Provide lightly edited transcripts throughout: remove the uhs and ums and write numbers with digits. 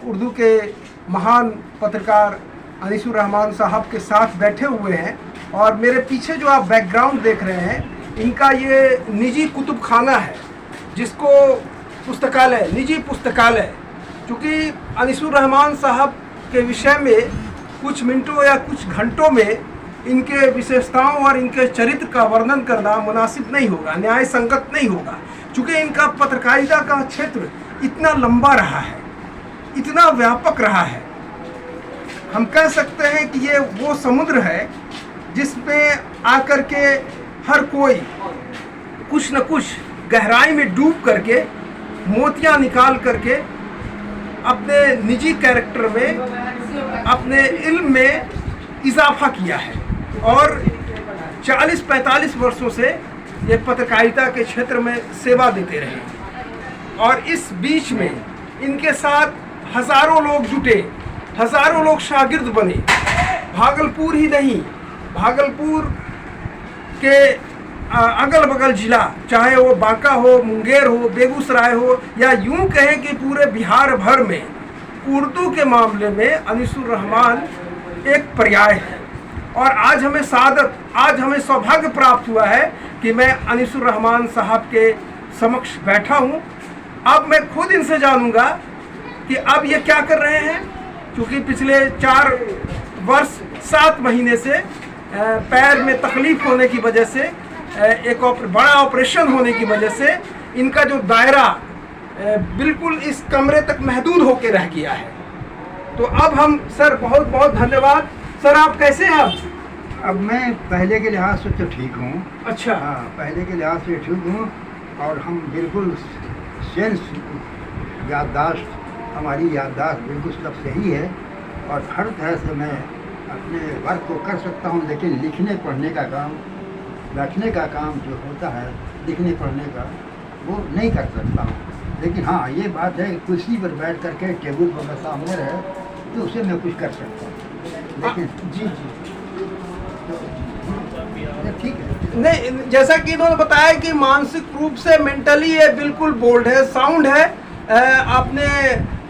उर्दू के महान पत्रकार अनीसुर रहमान साहब के साथ बैठे हुए हैं। और मेरे पीछे जो आप बैकग्राउंड देख रहे हैं, इनका ये निजी कुतुब खाना है, जिसको पुस्तकालय, निजी पुस्तकालय, क्योंकि अनीसुर रहमान साहब के विषय में कुछ मिनटों या कुछ घंटों में इनके विशेषताओं और इनके चरित्र का वर्णन करना मुनासिब नहीं होगा, न्याय संगत नहीं होगा, क्योंकि इनका पत्रकारिता का क्षेत्र इतना लंबा रहा है, इतना व्यापक रहा है। हम कह सकते हैं कि ये वो समुद्र है जिसमें आकर के हर कोई कुछ न कुछ गहराई में डूब करके मोतियां निकाल करके अपने निजी कैरेक्टर में, अपने इल्म में इजाफा किया है। और 40-45 वर्षों से ये पत्रकारिता के क्षेत्र में सेवा देते रहे। और इस बीच में इनके साथ हज़ारों लोग जुटे, हज़ारों लोग शागिर्द बने। भागलपुर ही नहीं, भागलपुर के अगल बगल ज़िला, चाहे वो बांका हो, मुंगेर हो, बेगूसराय हो, या यूं कहें कि पूरे बिहार भर में उर्दू के मामले में अनीसुर रहमान एक पर्याय है। और आज हमें सादत, आज हमें सौभाग्य प्राप्त हुआ है कि मैं अनीसुर रहमान साहब के समक्ष बैठा हूं। अब मैं खुद इनसे जानूंगा कि अब ये क्या कर रहे हैं, क्योंकि पिछले 4 वर्ष 7 महीने से पैर में तकलीफ होने की वजह से, एक बड़ा ऑपरेशन होने की वजह से इनका जो दायरा बिल्कुल इस कमरे तक महदूद होकर रह गया है। तो अब हम, सर बहुत बहुत धन्यवाद। सर आप कैसे हैं? आप अब मैं पहले के लिहाज से तो ठीक हूँ। अच्छा। हाँ, पहले के लिहाज से ठीक हूँ। और हम बिल्कुल सेंस, याददाश्त, हमारी याददाश्त बिल्कुल सब सही है। और हर तरह से मैं अपने वर्क को कर सकता हूँ, लेकिन लिखने पढ़ने का काम, बैठने का काम जो होता है लिखने पढ़ने का, वो नहीं कर सकता हूँ। लेकिन हाँ, ये बात है कि कुर्सी पर बैठ करके टेबल पर सामने रहे तो उसे मैं कुछ कर सकता हूँ। लेकिन जी ठीक है। नहीं, जैसा कि इन्होंने बताया कि मानसिक रूप से, मेंटली ये बिल्कुल बोल्ड है, साउंड है। अपने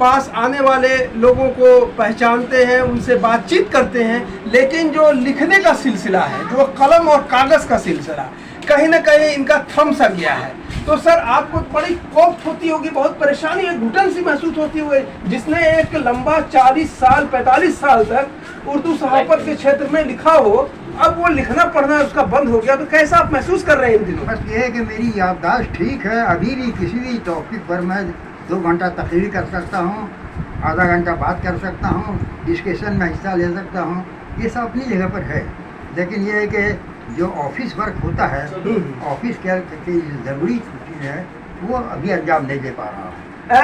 पास आने वाले लोगों को पहचानते हैं, उनसे बातचीत करते हैं, लेकिन जो लिखने का सिलसिला है, जो कलम और कागज़ का सिलसिला, कहीं ना कहीं इनका थम सा गया है। तो सर आपको बड़ी कोफ्त होती होगी, बहुत परेशानी है, घुटन सी महसूस होती होगी। जिसने एक लंबा 40 साल 45 साल तक उर्दू सहाफत के क्षेत्र में लिखा हो, अब वो लिखना पढ़ना उसका बंद हो गया, तो कैसा आप महसूस कर रहे हैं इन दिनों? बस ये है कि मेरी याददाश्त ठीक है। अभी भी किसी भी टॉपिक पर मैं 2 घंटा तकरीर कर सकता हूँ, आधा घंटा बात कर सकता हूँ, डिस्कशन में हिस्सा ले सकता हूँ, ये सब अपनी जगह पर है। लेकिन ये है कि जो ऑफिस वर्क होता है, ऑफिस की ज़रूरी चीज़ है, वो अभी अंजाम नहीं दे पा रहा हूँ।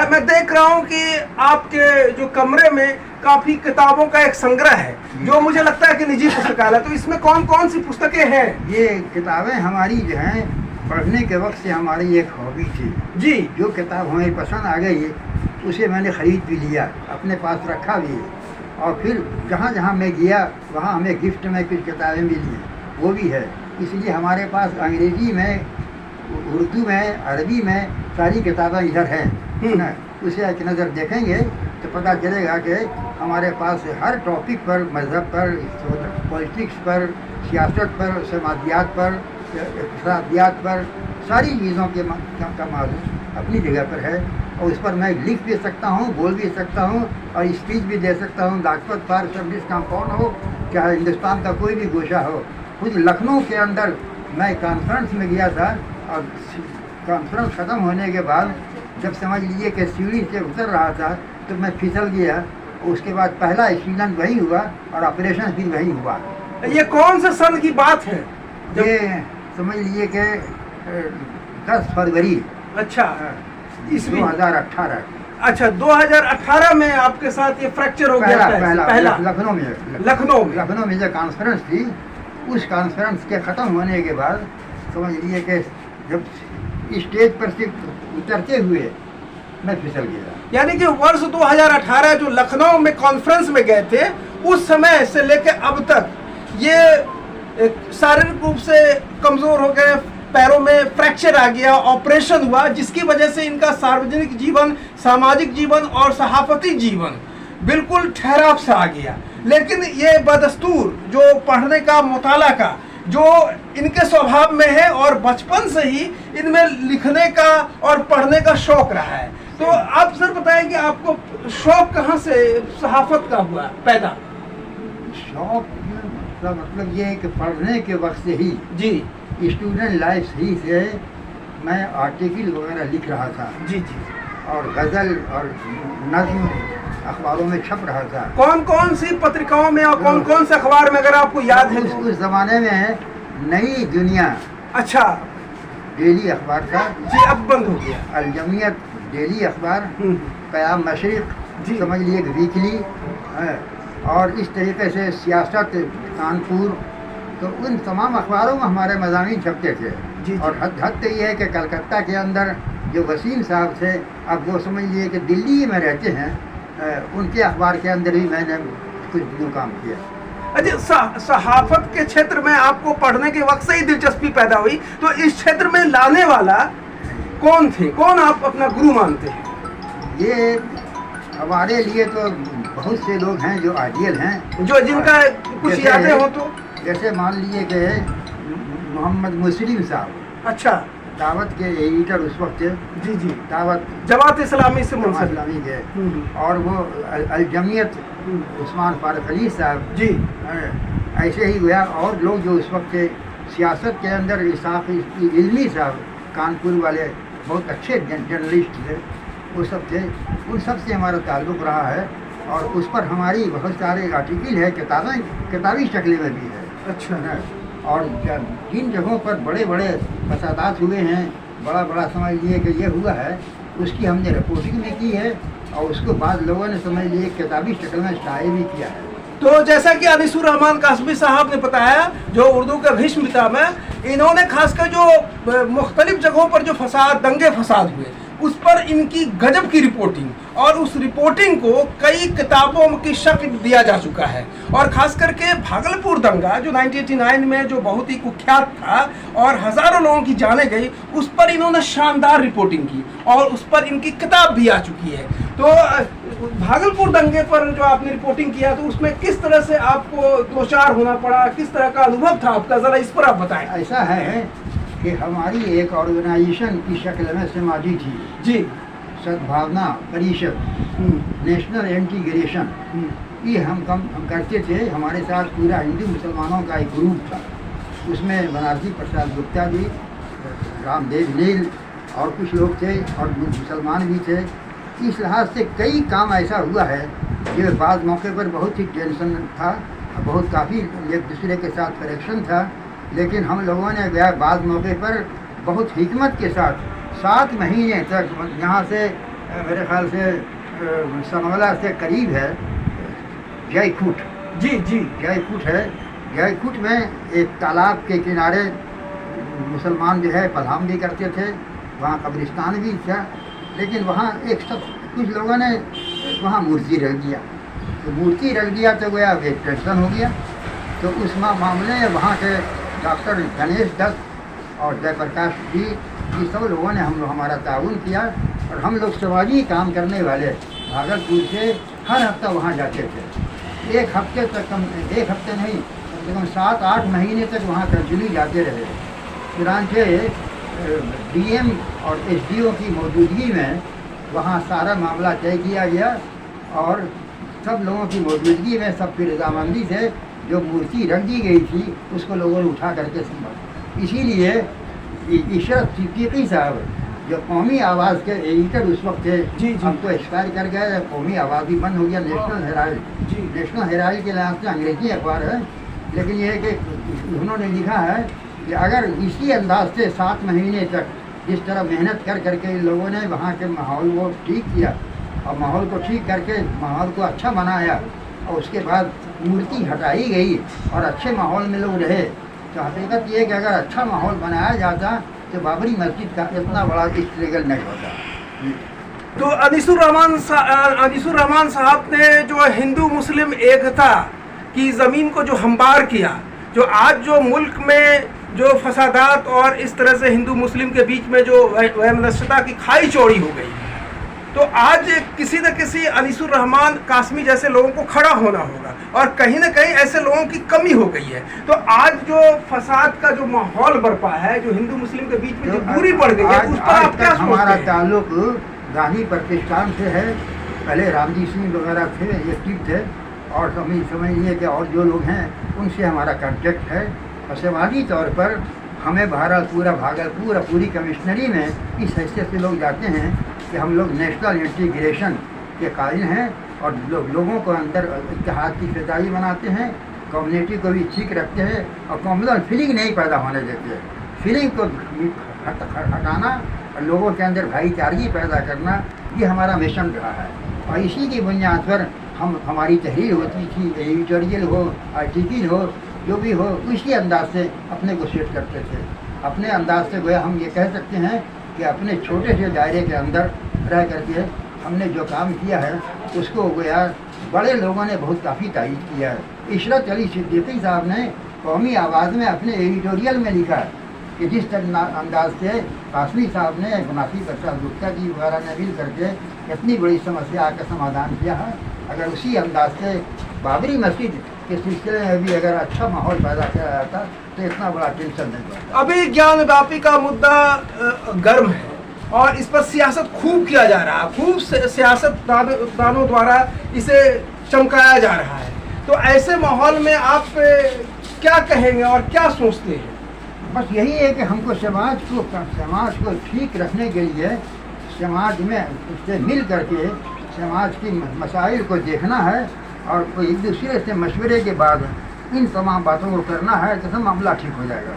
मैं देख रहा हूँ कि आपके जो कमरे में काफ़ी किताबों का एक संग्रह है, जो मुझे लगता है कि निजी पुस्तकालय। तो इसमें कौन कौन सी पुस्तकें हैं? ये किताबें हमारी जो हैं, पढ़ने के वक्त से हमारी एक हॉबी थी जी। जो किताब हमें पसंद आ गई उसे मैंने ख़रीद भी लिया, अपने पास रखा भी है। और फिर जहाँ जहाँ मैं गया वहाँ हमें गिफ्ट में कुछ किताबें मिली, वो भी है। इसलिए हमारे पास अंग्रेज़ी में, उर्दू में, अरबी में सारी किताबें इधर हैं ना। उसे एक नज़र देखेंगे तो पता चलेगा कि हमारे पास हर टॉपिक पर, मज़हब पर, पॉलिटिक्स पर, सियासत पर, समाजियात पर, इक़्तिसादियात पर, सारी चीज़ों के का मालूम अपनी जगह पर है। और उस पर मैं लिख भी सकता हूँ, बोल भी सकता हूँ और स्पीच भी दे सकता हूँ। लाजपत पार्क सर्विस कंपाउंड हो, चाहे हिंदुस्तान का कोई भी गोशा हो। खुद लखनऊ के अंदर मैं कॉन्फ्रेंस में गया था, और कॉन्फ्रेंस ख़त्म होने के बाद जब समझ लीजिए कि सीढ़ी से उतर रहा था तो मैं फिसल गया। उसके बाद पहला एक्सीडेंट वही हुआ और ऑपरेशन भी वही हुआ। ये कौन से सन की बात है? ये समझ लीजिए कि 10 फरवरी। अच्छा, ईस्वी 2018। अच्छा, 2018 में आपके साथ ये फ्रैक्चर हो गया? पहला लखनऊ में। लखनऊ में जो कॉन्फ्रेंस थी, उस कॉन्फ्रेंस के ख़त्म होने के बाद समझ लीजिए कि जब स्टेज पर से उतरते हुए मैं फिसल गया। यानी कि वर्ष 2018 जो लखनऊ में कॉन्फ्रेंस में गए थे, उस समय से लेकर अब तक ये शारीरिक रूप से कमज़ोर हो गए, पैरों में फ्रैक्चर आ गया, ऑपरेशन हुआ, जिसकी वजह से इनका सार्वजनिक जीवन, सामाजिक जीवन और सहाफती जीवन बिल्कुल ठहराव सा आ गया। लेकिन ये बदस्तूर जो पढ़ने का, मुताला का जो इनके स्वभाव में है और बचपन से ही इनमें लिखने का और पढ़ने का शौक रहा है। तो आप सर बताएं कि आपको शौक कहाँ से सहाफत का हुआ पैदा? शौक मतलब ये है कि पढ़ने के वक्त से ही जी स्टूडेंट लाइफ ही से मैं आर्टिकल वगैरह लिख रहा था जी जी। और गज़ल और नज़्म अखबारों में छप रहा था। कौन कौन सी पत्रिकाओं में और कौन कौन से अखबार में, अगर आपको याद है? उस ज़माने में नई दुनिया अच्छा, डेली अखबार था जी, अब बंद हो गया। अल जमीयत डेली अखबार, क़याम मशरिक़ जी। समझ लिए वीकली, और इस तरीके से सियासत कानपुर, तो उन तमाम अखबारों में हमारे मज़ामीन छपते थे। जी। और हद तो ये है कि कलकत्ता के अंदर जो वसीम साहब थे, अब वो समझ लिए कि दिल्ली में रहते हैं, उनके अखबार के अंदर ही मैंने कुछ दिनों काम किया। अच्छा, सहाफत के क्षेत्र में आपको पढ़ने के वक्त से ही दिलचस्पी पैदा हुई, तो इस क्षेत्र में लाने वाला कौन थे? कौन आप अपना गुरु मानते हैं? ये हमारे लिए तो बहुत से लोग हैं जो आइडियल हैं, जो जिनका कुछ यादें हो तो? जैसे मान लिए कि मोहम्मद मुस्लिम साहब, अच्छा, दावत के एडिटर उस वक्त थे। जी जी, दावत जमात इस्लामी से मुंसलिक। इस्लामी के, और वो अल जमीयत उस्मान फारूक अली साहब जी, ऐसे ही हुआ। और लोग जो उस वक्त थे सियासत के अंदर, इसाक़ इल्मी साहब कानपुर वाले बहुत अच्छे जर्नलिस्ट थे, वो सब थे। उन सब से हमारा ताल्लुक़ रहा है और उस पर हमारी बहुत सारे आर्टिकल है, किताबी शक्ल में भी है। अच्छा, और जिन जगहों पर बड़े बड़े फसादात हुए हैं, बड़ा बड़ा समझ लिए कि ये हुआ है, उसकी हमने रिपोर्टिंग भी की है और उसको बाद लोगों ने समझ लिए किताबी शक्ल में शाये भी किया है। तो जैसा कि अनीसुर रहमान कासमी साहब ने बताया, जो उर्दू के भीष्म पितामह, इन्होंने खासकर जो मुख्तलिफ जगहों पर जो फसाद, दंगे फसाद हुए, उस पर इनकी गजब की रिपोर्टिंग, और उस रिपोर्टिंग को कई किताबों की शक्ल दिया जा चुका है। और खास करके भागलपुर दंगा जो 1989 में जो बहुत ही कुख्यात था और हज़ारों लोगों की जाने गई, उस पर इन्होंने शानदार रिपोर्टिंग की और उस पर इनकी किताब भी आ चुकी है। तो भागलपुर दंगे पर जो आपने रिपोर्टिंग किया, तो उसमें किस तरह से आपको दो चार होना पड़ा, किस तरह का अनुभव था आपका, ज़रा इस पर आप बताएं। ऐसा है कि हमारी एक ऑर्गेनाइजेशन की शक्ल में समाजी थी जी, सद्भावना परिषद, नेशनल इंटीग्रेशन, ये हम करते थे। हमारे साथ पूरा हिंदू मुसलमानों का एक ग्रुप था, उसमें बनारसी प्रसाद गुप्ता जी, रामदेव नील और कुछ लोग थे और मुसलमान भी थे। इस लिहाज से कई काम ऐसा हुआ है कि बाद मौके पर बहुत ही टेंशन था, बहुत काफ़ी एक दूसरे के साथ करेक्शन था, लेकिन हम लोगों ने गया बाद मौके पर बहुत हिकमत के साथ 7 महीने तक, यहाँ से मेरे ख्याल से समवला से करीब है जयकूट, जी जी, जयकूट है। जयकूट में एक तालाब के किनारे मुसलमान जो है पलाम भी करते थे, वहाँ कब्रिस्तान भी था, लेकिन वहाँ एक सब कुछ लोगों ने वहाँ मूर्ति रख दिया। तो मूर्ति रख दिया तो गया एक टेंशन हो गया। तो उस मामले में वहाँ के डॉक्टर गणेश दत्त और जयप्रकाश जी, ये सब लोगों ने हमारा ताउन किया और हम लोग समाजी काम करने वाले भागलपुर से हर हफ्ता वहाँ जाते थे। एक हफ्ते तक एक हफ्ते नहीं, कम से कम 7-8 महीने तक वहाँ कंटिन्यू जाते रहे। चुनाचे डीएम और एसडीओ की मौजूदगी में वहाँ सारा मामला तय किया गया और सब लोगों की मौजूदगी में, सबकी रजामंदी से जो मूर्ति रख दी गई थी उसको लोगों ने उठा करके संभाला। इसीलिए इशरत सिद्दीकी साहब जो कौमी आवाज़ के एडिटर उस वक्त थे, हम तो एक्सपायर कर गए, कौमी आवाज़ भी बंद हो गया। नेशनल हेराल्ड, नेशनल हेराल्ड के लिहाज से अंग्रेजी अखबार है, लेकिन ये है कि उन्होंने लिखा है कि अगर इसी अंदाज से 7 महीने तक जिस तरह मेहनत कर करके इन लोगों ने वहाँ के माहौल को ठीक किया और माहौल को ठीक करके माहौल को अच्छा बनाया और उसके बाद मूर्ति हटाई गई और अच्छे माहौल में लोग रहे, तो हकीकत ये है कि अगर अच्छा माहौल बनाया जाता तो बाबरी मस्जिद का इतना बड़ा स्ट्रगल नहीं होता। तो अनीसुर रहमान साहब ने जो हिंदू मुस्लिम एकता की ज़मीन को जो हमवार किया, जो आज जो मुल्क में जो फसादात और इस तरह से हिंदू मुस्लिम के बीच में जो वैमनस्यता की खाई चौड़ी हो गई, तो आज किसी न किसी अनीसुर रहमान कासमी जैसे लोगों को खड़ा होना होगा और कहीं ना कहीं ऐसे लोगों की कमी हो गई है। तो आज जो फसाद का जो माहौल बरपा है, जो हिंदू मुस्लिम के बीच में जो दूरी बढ़ गई है, उस पर आप क्या सोचते हैं? हमारा ताल्लुक गांधी प्रतिष्ठान से है। पहले रामजी सिंह वगैरह थे, ये ठीक थे, और समझिए कि और जो लोग हैं उनसे हमारा कॉन्टेक्ट है। और समाजी तौर पर हमें भारत पूरा भागलपुर पूरी कमिश्नरी में इस हैसियत से लोग जाते हैं कि हम लोग नेशनल इंटीग्रेशन के कायल हैं और लोगों को अंदर इत्तेहाद की फिजाई बनाते हैं, कम्युनिटी को भी ठीक रखते हैं और कम्युनल फीलिंग नहीं पैदा होने देते। फीलिंग को हटाना और लोगों के अंदर भाईचारगी पैदा करना, ये हमारा मिशन रहा है। और इसी की बुनियाद पर हमारी तहरीर होती थी, एडिटोरियल हो, आर्टिकल हो, जो भी हो, उसी अंदाज से अपने को सेट करते थे। अपने अंदाज से गोया हम ये कह सकते हैं कि अपने छोटे से दायरे के अंदर रह करके हमने जो काम किया है उसको गोया बड़े लोगों ने बहुत काफ़ी तारीफ किया है। इशरत अली सिद्दीकी साहब ने कौमी आवाज़ में अपने एडिटोरियल में लिखा है कि जिस अंदाज से कासमी साहब ने, मुनाफी प्रसाद गुप्ता जी वगैरह ने मिल करके इतनी बड़ी समस्या का समाधान किया है, अगर उसी अंदाज से बाबरी मस्जिद के सिलसिले में भी अगर अच्छा माहौल पैदा किया जाता तो इतना बड़ा टेंशन नहीं होता। अभी ज्ञान व्यापी का मुद्दा गर्म है और इस पर सियासत खूब किया जा रहा है, खूब सियासतदानों द्वारा इसे चमकाया जा रहा है। तो ऐसे माहौल में आप क्या कहेंगे और क्या सोचते हैं? बस यही है कि हमको समाज को ठीक रखने के लिए समाज में उससे मिल करके समाज की मसाइल को देखना है और एक दूसरे से मशवरे के बाद इन तमाम बातों को करना है, तो सब मामला ठीक हो जाएगा।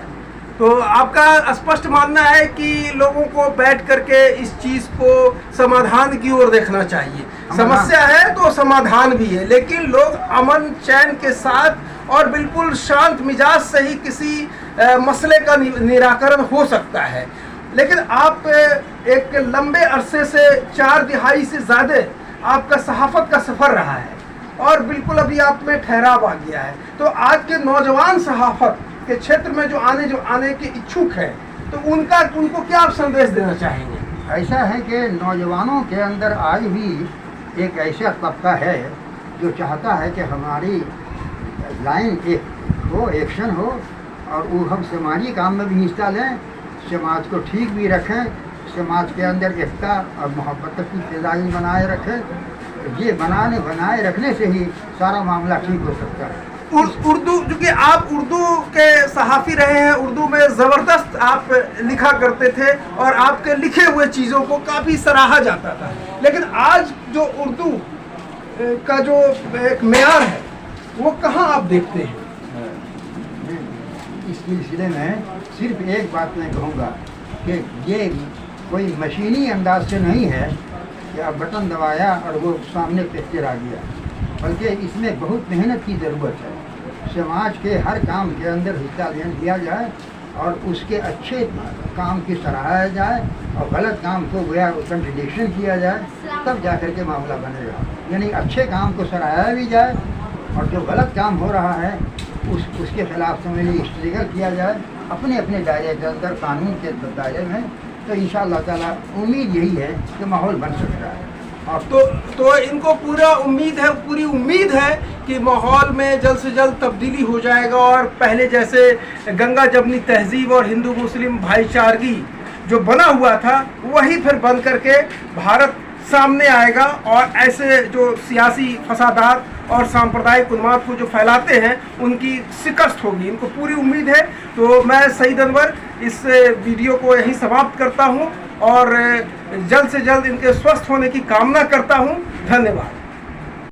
तो आपका स्पष्ट मानना है कि लोगों को बैठ करके इस चीज़ को समाधान की ओर देखना चाहिए। समस्या है तो समाधान भी है, लेकिन लोग अमन चैन के साथ और बिल्कुल शांत मिजाज से ही किसी मसले का निराकरण हो सकता है। लेकिन आप एक लंबे अरसे से 4 दिहाई से ज़्यादा आपका सहाफ़त का सफ़र रहा है और बिल्कुल अभी आप में ठहराव आ गया है। तो आज के नौजवान सहाफ़त के क्षेत्र में जो आने के इच्छुक है, तो उनको क्या आप संदेश देना चाहेंगे? ऐसा है कि नौजवानों के अंदर आज भी एक ऐसा तबका है जो चाहता है कि हमारी लाइन एक हो, एक्शन हो और वो हम समाजी काम में भी हिस्सा लें, समाज को ठीक भी रखें, समाज के अंदर एकता और मोहब्बत की फिजाई बनाए रखें। ये बनाए रखने से ही सारा मामला ठीक हो सकता है। उर्दू, क्योंकि आप उर्दू के सहाफ़ी रहे हैं, उर्दू में ज़बरदस्त आप लिखा करते थे और आपके लिखे हुए चीज़ों को काफ़ी सराहा जाता था। लेकिन आज जो उर्दू का जो एक मेयार है वो कहाँ आप देखते हैं? इस सिलसिले में सिर्फ एक बात मैं कहूँगा कि ये कोई मशीनी अंदाज से नहीं है कि अब बटन दबाया और वो सामने पिक्चर आ गया, बल्कि इसमें बहुत मेहनत की ज़रूरत है। समाज के हर काम के अंदर हिस्सा लिया जाए और उसके अच्छे काम की सराहा जाए और गलत काम को गोया कंट्रडिक्शन किया जाए, तब जा कर के मामला बनेगा। यानी अच्छे काम को सराहाया भी जाए और जो गलत काम हो रहा है उसके खिलाफ समझिए स्ट्रगल किया जाए अपने अपने दायरे के अंदर, कानून के दायरे में। तो इंशाअल्लाह ताला उम्मीद यही है कि माहौल बन सकता है। और तो इनको पूरी उम्मीद है कि माहौल में जल्द से जल्द तब्दीली हो जाएगा और पहले जैसे गंगा जमनी तहजीब और हिंदू मुस्लिम भाईचारगी जो बना हुआ था वही फिर बन करके भारत सामने आएगा और ऐसे जो सियासी फसादात और सांप्रदायिक उन्माद को जो फैलाते हैं उनकी शिकस्त होगी, इनको पूरी उम्मीद है। तो मैं सईद अनवर इस वीडियो को यहीं समाप्त करता हूं और जल्द से जल्द इनके स्वस्थ होने की कामना करता हूं। धन्यवाद।